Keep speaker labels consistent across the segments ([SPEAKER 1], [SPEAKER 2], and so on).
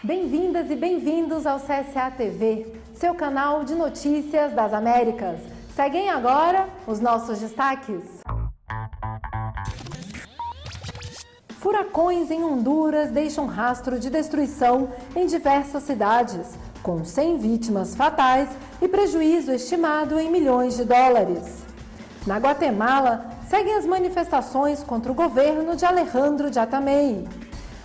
[SPEAKER 1] Bem-vindas e bem-vindos ao CSA TV, seu canal de notícias das Américas. Seguem agora os nossos destaques. Furacões em Honduras deixam rastro de destruição em diversas cidades, com 100 vítimas fatais e prejuízo estimado em milhões de dólares. Na Guatemala, seguem as manifestações contra o governo de Alejandro Yamatei.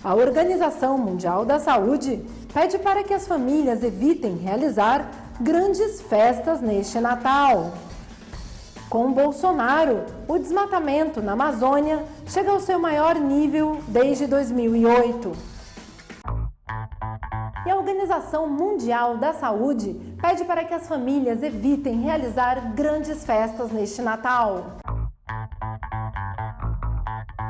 [SPEAKER 1] A Organização Mundial da Saúde pede para que as famílias evitem realizar grandes festas neste Natal. Com Bolsonaro, o desmatamento na Amazônia chega ao seu maior nível desde 2008. E a Organização Mundial da Saúde pede para que as famílias evitem realizar grandes festas neste Natal.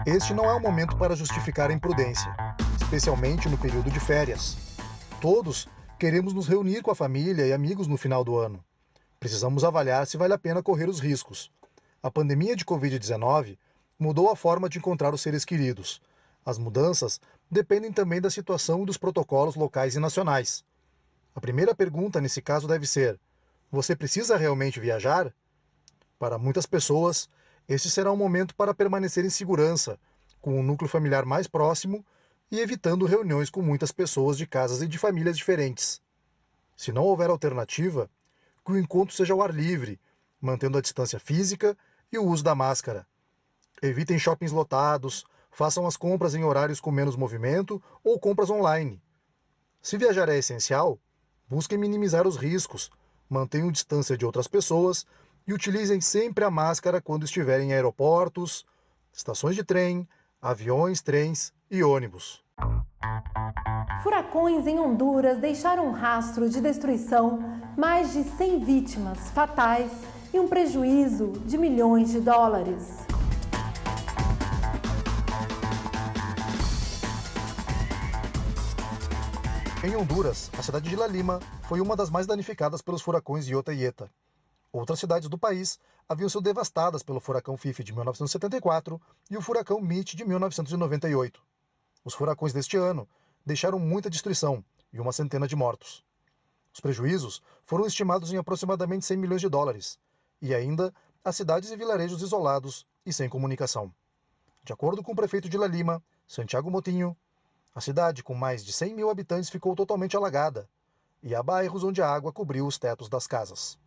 [SPEAKER 2] Este não é o momento para justificar a imprudência, especialmente no período de férias. Todos queremos nos reunir com a família e amigos no final do ano. Precisamos avaliar se vale a pena correr os riscos. A pandemia de Covid-19 mudou a forma de encontrar os seres queridos. As mudanças dependem também da situação e dos protocolos locais e nacionais. A primeira pergunta nesse caso deve ser: você precisa realmente viajar? Para muitas pessoas, este será um momento para permanecer em segurança, com um núcleo familiar mais próximo e evitando reuniões com muitas pessoas de casas e de famílias diferentes. Se não houver alternativa, que o encontro seja ao ar livre, mantendo a distância física e o uso da máscara. Evitem shoppings lotados, façam as compras em horários com menos movimento ou compras online. Se viajar é essencial, busquem minimizar os riscos, mantenham distância de outras pessoas e utilizem sempre a máscara quando estiverem em aeroportos, estações de trem, aviões, trens e ônibus.
[SPEAKER 1] Furacões em Honduras deixaram um rastro de destruição, mais de 100 vítimas fatais e um prejuízo de milhões de dólares.
[SPEAKER 2] Em Honduras, a cidade de La Lima foi uma das mais danificadas pelos furacões Iota e Eta. Outras cidades do país haviam sido devastadas pelo furacão Fifi de 1974 e o furacão Mitch de 1998. Os furacões deste ano deixaram muita destruição e uma centena de mortos. Os prejuízos foram estimados em aproximadamente 100 milhões de dólares, e ainda há cidades e vilarejos isolados e sem comunicação. De acordo com o prefeito de La Lima, Santiago Motinho, a cidade com mais de 100 mil habitantes ficou totalmente alagada, e há bairros onde a água cobriu os tetos das casas.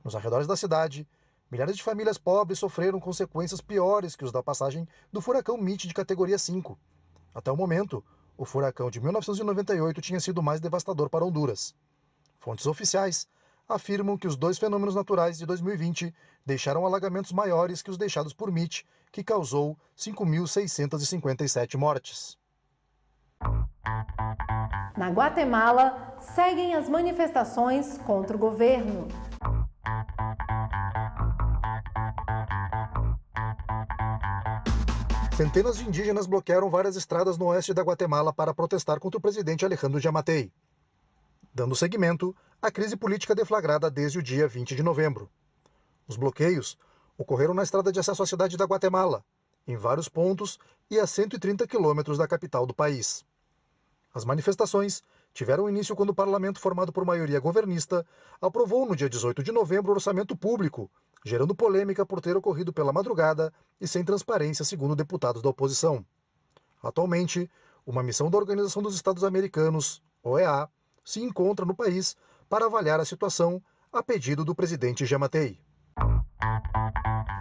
[SPEAKER 2] Nos arredores da cidade, milhares de famílias pobres sofreram consequências piores que os da passagem do furacão Mitch de categoria 5. Até o momento, o furacão de 1998 tinha sido mais devastador para Honduras. Fontes oficiais afirmam que os dois fenômenos naturais de 2020 deixaram alagamentos maiores que os deixados por Mitch, que causou 5.657 mortes.
[SPEAKER 1] Na Guatemala, seguem as manifestações contra o governo.
[SPEAKER 2] Centenas de indígenas bloquearam várias estradas no oeste da Guatemala para protestar contra o presidente Alejandro Yamatei, dando seguimento à crise política deflagrada desde o dia 20 de novembro. Os bloqueios ocorreram na estrada de acesso à cidade da Guatemala, em vários pontos e a 130 quilômetros da capital do país. As manifestações tiveram início quando o parlamento, formado por maioria governista, aprovou no dia 18 de novembro o orçamento público, gerando polêmica por ter ocorrido pela madrugada e sem transparência, segundo deputados da oposição. Atualmente, uma missão da Organização dos Estados Americanos, OEA, se encontra no país para avaliar a situação a pedido do presidente Yamatei.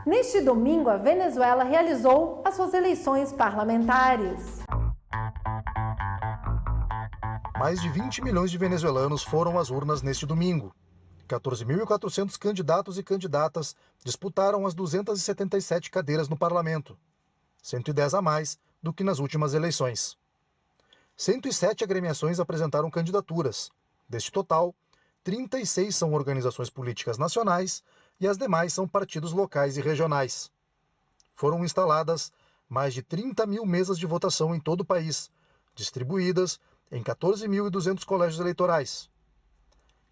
[SPEAKER 1] Neste domingo, a Venezuela realizou as suas eleições parlamentares.
[SPEAKER 2] Mais de 20 milhões de venezuelanos foram às urnas neste domingo. 14.400 candidatos e candidatas disputaram as 277 cadeiras no parlamento, 110 a mais do que nas últimas eleições. 107 agremiações apresentaram candidaturas. Deste total, 36 são organizações políticas nacionais e as demais são partidos locais e regionais. Foram instaladas mais de 30 mil mesas de votação em todo o país, distribuídas em 14.200 colégios eleitorais.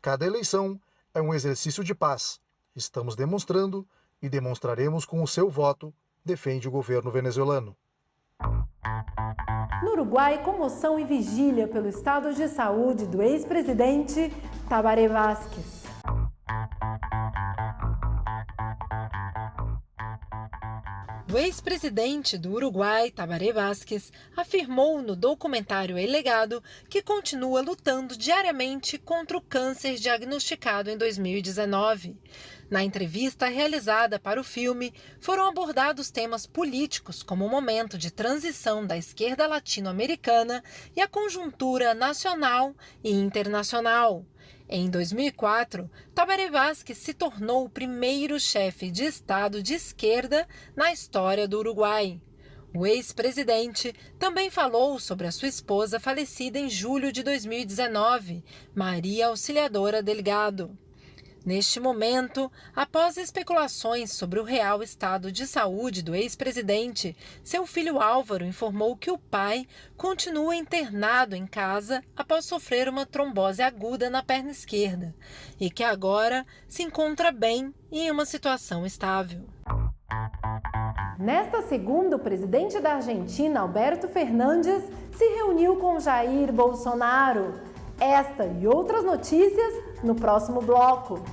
[SPEAKER 2] Cada eleição é um exercício de paz. Estamos demonstrando e demonstraremos com o seu voto, defende o governo venezuelano.
[SPEAKER 1] No Uruguai, comoção e vigília pelo estado de saúde do ex-presidente Tabaré Vázquez. O ex-presidente do Uruguai, Tabaré Vázquez, afirmou no documentário El Legado que continua lutando diariamente contra o câncer diagnosticado em 2019. Na entrevista realizada para o filme, foram abordados temas políticos como o momento de transição da esquerda latino-americana e a conjuntura nacional e internacional. Em 2004, Tabaré Vázquez se tornou o primeiro chefe de Estado de esquerda na história do Uruguai. O ex-presidente também falou sobre a sua esposa falecida em julho de 2019, Maria Auxiliadora Delgado. Neste momento, após especulações sobre o real estado de saúde do ex-presidente, seu filho Álvaro informou que o pai continua internado em casa após sofrer uma trombose aguda na perna esquerda e que agora se encontra bem e em uma situação estável. Nesta segunda, o presidente da Argentina, Alberto Fernandes, se reuniu com Jair Bolsonaro. Esta e outras notícias no próximo bloco.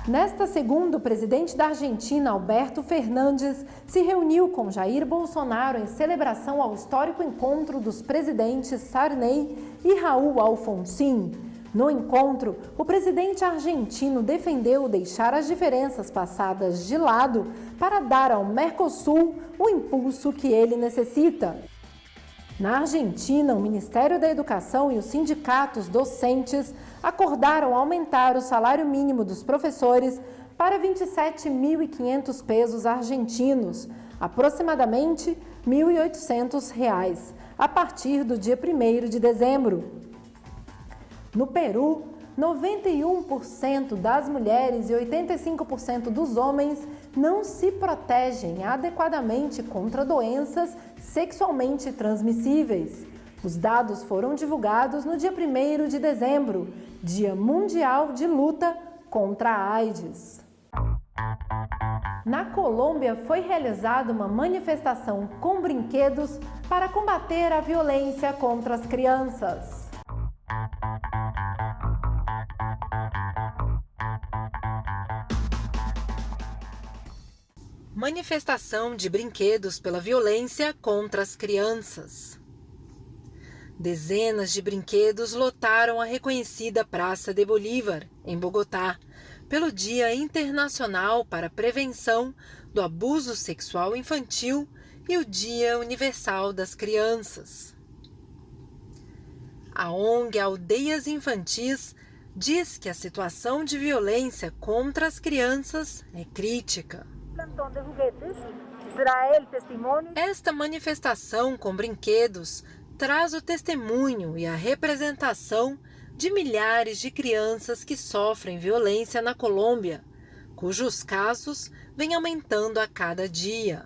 [SPEAKER 1] Nesta segunda, o presidente da Argentina, Alberto Fernandes, se reuniu com Jair Bolsonaro em celebração ao histórico encontro dos presidentes Sarney e Raúl Alfonsín. No encontro, o presidente argentino defendeu deixar as diferenças passadas de lado para dar ao Mercosul o impulso que ele necessita. Na Argentina, o Ministério da Educação e os sindicatos docentes acordaram aumentar o salário mínimo dos professores para 27.500 pesos argentinos, aproximadamente R$ 1.800, a partir do dia 1º de dezembro. No Peru, 91% das mulheres e 85% dos homens não se protegem adequadamente contra doenças sexualmente transmissíveis. Os dados foram divulgados no dia 1º de dezembro, Dia Mundial de Luta contra a AIDS. Na Colômbia, foi realizada uma manifestação com brinquedos para combater a violência contra as crianças. Manifestação de brinquedos pela violência contra as crianças. Dezenas de brinquedos lotaram a reconhecida Praça de Bolívar, em Bogotá, pelo Dia Internacional para a Prevenção do Abuso Sexual Infantil e o Dia Universal das Crianças. A ONG Aldeias Infantis diz que a situação de violência contra as crianças é crítica. Esta manifestação com brinquedos traz o testemunho e a representação de milhares de crianças que sofrem violência na Colômbia, cujos casos vêm aumentando a cada dia.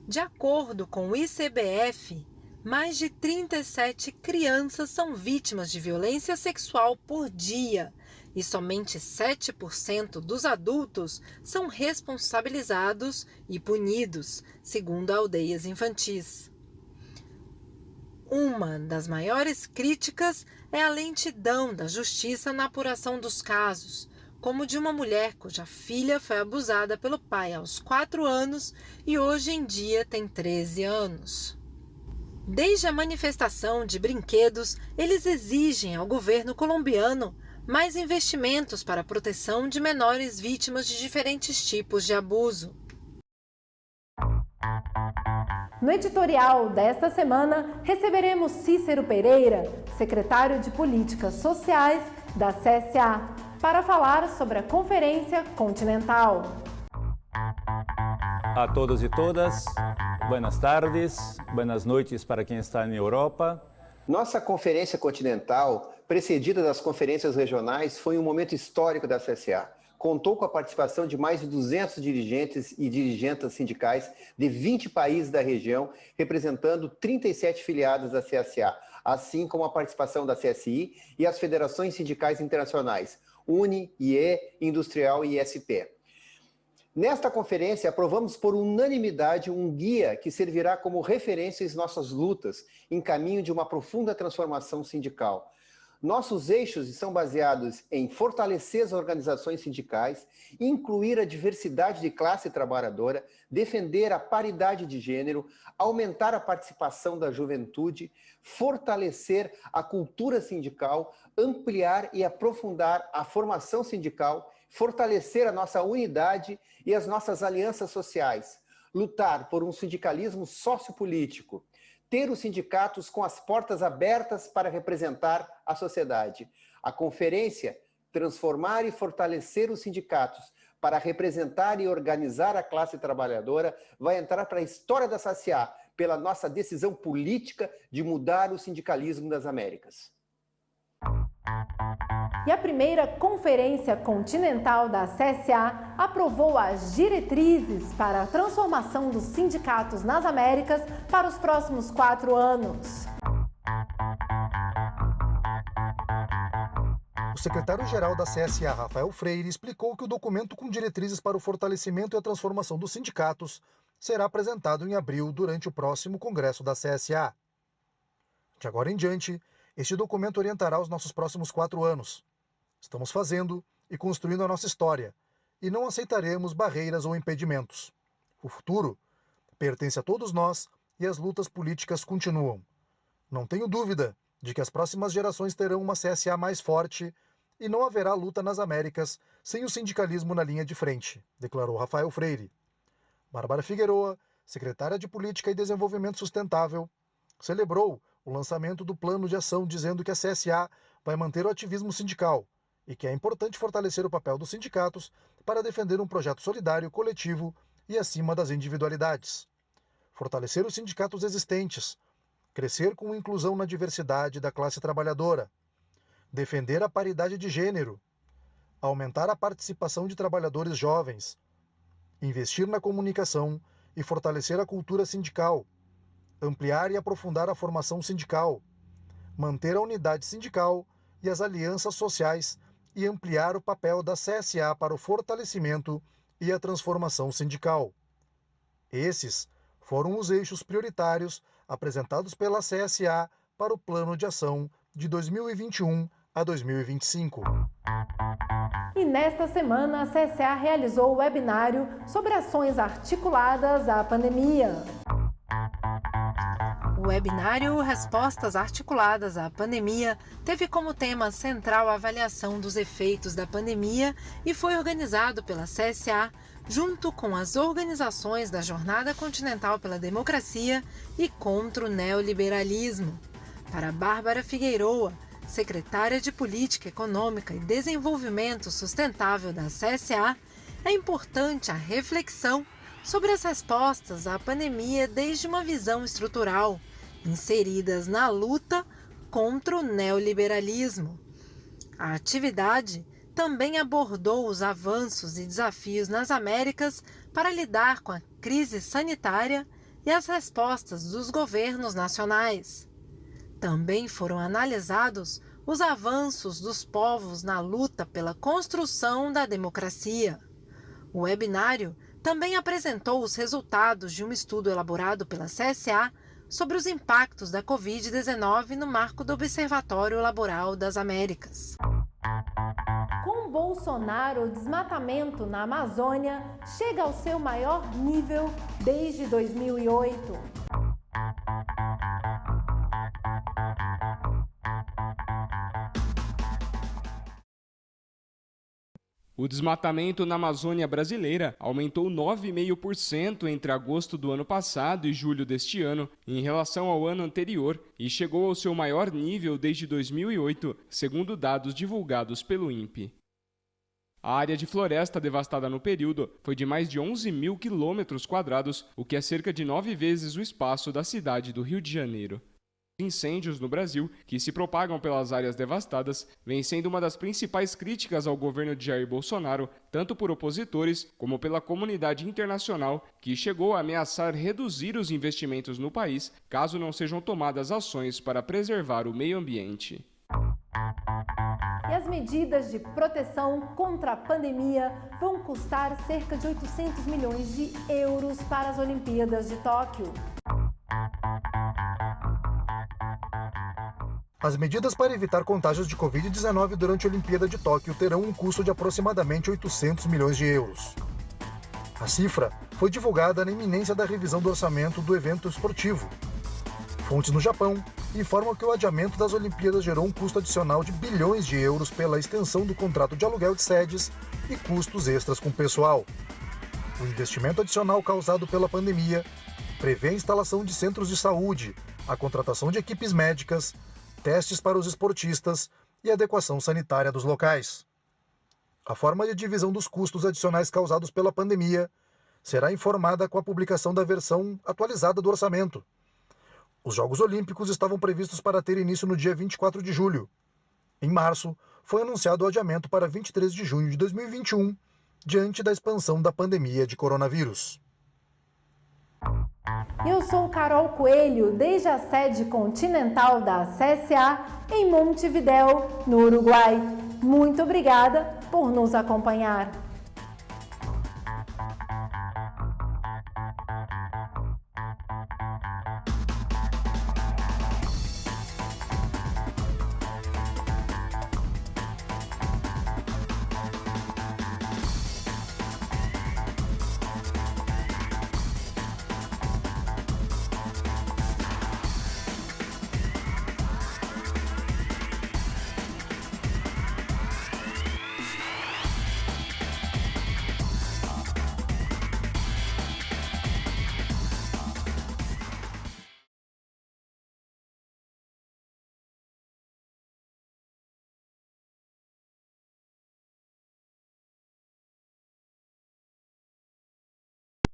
[SPEAKER 1] De acordo com o ICBF, mais de 37 crianças são vítimas de violência sexual por dia e somente 7% dos adultos são responsabilizados e punidos, segundo Aldeias Infantis. Uma das maiores críticas é a lentidão da justiça na apuração dos casos, como de uma mulher cuja filha foi abusada pelo pai aos 4 anos e hoje em dia tem 13 anos. Desde a manifestação de brinquedos, eles exigem ao governo colombiano mais investimentos para a proteção de menores vítimas de diferentes tipos de abuso. No editorial desta semana, receberemos Cícero Pereira, secretário de Políticas Sociais da CSA, para falar sobre a Conferência Continental.
[SPEAKER 3] A todos e todas, buenas tardes, buenas noites para quem está na Europa.
[SPEAKER 4] Nossa Conferência Continental, precedida das conferências regionais, foi um momento histórico da CSA. Contou com a participação de mais de 200 dirigentes e dirigentas sindicais de 20 países da região, representando 37 filiadas da CSA, assim como a participação da CSI e as federações sindicais internacionais, UNE, IE, Industrial e ISP. Nesta conferência, aprovamos por unanimidade um guia que servirá como referência às nossas lutas em caminho de uma profunda transformação sindical. Nossos eixos estão baseados em fortalecer as organizações sindicais, incluir a diversidade de classe trabalhadora, defender a paridade de gênero, aumentar a participação da juventude, fortalecer a cultura sindical, ampliar e aprofundar a formação sindical, fortalecer a nossa unidade e as nossas alianças sociais, lutar por um sindicalismo sociopolítico, ter os sindicatos com as portas abertas para representar a sociedade. A conferência, transformar e fortalecer os sindicatos para representar e organizar a classe trabalhadora, vai entrar para a história da CSA pela nossa decisão política de mudar o sindicalismo das Américas.
[SPEAKER 1] E a primeira Conferência Continental da CSA aprovou as diretrizes para a transformação dos sindicatos nas Américas para os próximos 4 anos.
[SPEAKER 2] O secretário-geral da CSA, Rafael Freire, explicou que o documento com diretrizes para o fortalecimento e a transformação dos sindicatos será apresentado em abril durante o próximo Congresso da CSA. De agora em diante, este documento orientará os nossos próximos 4 anos. Estamos fazendo e construindo a nossa história, e não aceitaremos barreiras ou impedimentos. O futuro pertence a todos nós e as lutas políticas continuam. Não tenho dúvida de que as próximas gerações terão uma CSA mais forte e não haverá luta nas Américas sem o sindicalismo na linha de frente, declarou Rafael Freire. Bárbara Figueroa, secretária de Política e Desenvolvimento Sustentável, celebrou o lançamento do plano de ação, dizendo que a CSA vai manter o ativismo sindical e que é importante fortalecer o papel dos sindicatos para defender um projeto solidário, coletivo e acima das individualidades. Fortalecer os sindicatos existentes, crescer com inclusão na diversidade da classe trabalhadora, defender a paridade de gênero, aumentar a participação de trabalhadores jovens, investir na comunicação e fortalecer a cultura sindical, ampliar e aprofundar a formação sindical, manter a unidade sindical e as alianças sociais e ampliar o papel da CSA para o fortalecimento e a transformação sindical. Esses foram os eixos prioritários apresentados pela CSA para o Plano de Ação de 2021 a 2025.
[SPEAKER 1] E nesta semana, a CSA realizou o webinário sobre ações articuladas à pandemia. O webinário Respostas Articuladas à Pandemia teve como tema central a avaliação dos efeitos da pandemia e foi organizado pela CSA junto com as organizações da Jornada Continental pela Democracia e contra o Neoliberalismo. Para Bárbara Figueroa, secretária de Política Econômica e Desenvolvimento Sustentável da CSA, é importante a reflexão sobre as respostas à pandemia desde uma visão estrutural, inseridas na luta contra o neoliberalismo. A atividade também abordou os avanços e desafios nas Américas para lidar com a crise sanitária e as respostas dos governos nacionais. Também foram analisados os avanços dos povos na luta pela construção da democracia. O webinário também apresentou os resultados de um estudo elaborado pela CSA sobre os impactos da Covid-19 no marco do Observatório Laboral das Américas. Com Bolsonaro, o desmatamento na Amazônia chega ao seu maior nível desde 2008.
[SPEAKER 5] O desmatamento na Amazônia brasileira aumentou 9,5% entre agosto do ano passado e julho deste ano, em relação ao ano anterior, e chegou ao seu maior nível desde 2008, segundo dados divulgados pelo INPE. A área de floresta devastada no período foi de mais de 11 mil quilômetros quadrados, o que é cerca de 9 vezes o espaço da cidade do Rio de Janeiro. Incêndios no Brasil, que se propagam pelas áreas devastadas, vem sendo uma das principais críticas ao governo de Jair Bolsonaro, tanto por opositores como pela comunidade internacional, que chegou a ameaçar reduzir os investimentos no país caso não sejam tomadas ações para preservar o meio ambiente.
[SPEAKER 1] E as medidas de proteção contra a pandemia vão custar cerca de 800 milhões de euros para as Olimpíadas de Tóquio.
[SPEAKER 2] As medidas para evitar contágios de Covid-19 durante a Olimpíada de Tóquio terão um custo de aproximadamente 800 milhões de euros. A cifra foi divulgada na iminência da revisão do orçamento do evento esportivo. Fontes no Japão informam que o adiamento das Olimpíadas gerou um custo adicional de bilhões de euros pela extensão do contrato de aluguel de sedes e custos extras com pessoal. O investimento adicional causado pela pandemia prevê a instalação de centros de saúde, a contratação de equipes médicas, testes para os esportistas e adequação sanitária dos locais. A forma de divisão dos custos adicionais causados pela pandemia será informada com a publicação da versão atualizada do orçamento. Os Jogos Olímpicos estavam previstos para ter início no dia 24 de julho. Em março, foi anunciado o adiamento para 23 de junho de 2021, diante da expansão da pandemia de coronavírus.
[SPEAKER 1] Eu sou Carol Coelho, desde a sede continental da CSA, em Montevidéu, no Uruguai. Muito obrigada por nos acompanhar.